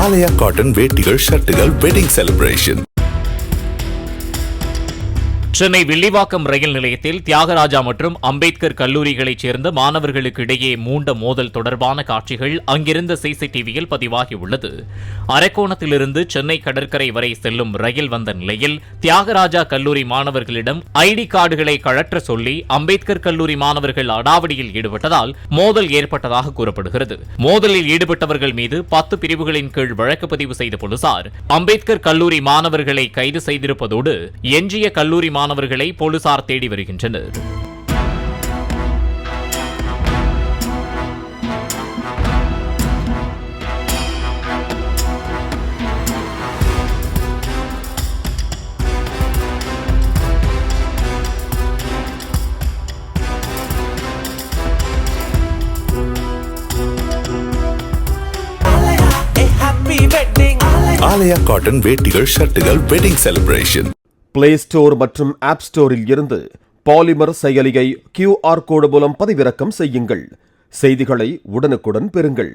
ஆலயா cotton வேட்டிகள், ஷர்ட்டுகள், wedding celebration. Chennai Villivakkam ரயில் நிலையத்தில் தியாகராஜா மற்றும் அம்பேத்கர் கல்லூரிகளைச் சேர்ந்த மாணவர்களுக்கு இடையே மூண்ட மோதல் தொடர்பான காட்சிகள் அங்கிருந்த சிசிடிவியில் பதிவாகியுள்ளது. அரக்கோணத்திலிருந்து சென்னை கடற்கரை வரை செல்லும் ரயில் வந்த நிலையில் தியாகராஜா கல்லூரி மாணவர்களிடம் ஐடி கார்டுகளை கழற்ற சொல்லி அம்பேத்கர் கல்லூரி மாணவர்கள் அடாவடியில் ஈடுபட்டதால் மோதல் ஏற்பட்டதாக கூறப்படுகிறது. மோதலில் ஈடுபட்டவர்கள் மீது 10 பிரிவுகளின் கீழ் வழக்கு பதிவு செய்த போலீசார் அம்பேத்கர் கல்லூரி மாணவர்களை கைது செய்திருப்பதோடு எஞ்சிய கல்லூரி மாணவர்களை போலீசார் தேடி வருகின்றனர். ஆலயா காட்டன் வேட்டிகள், ஷர்ட்டுகள், வெட்டிங் செலிப்ரேஷன். பிளே ஸ்டோர் மற்றும் ஆப் ஸ்டோரில் இருந்து பாலிமர் செயலியை QR கோடு மூலம் பதிவிறக்கம் செய்யுங்கள். செய்திகளை உடனுக்குடன் பெறுங்கள்.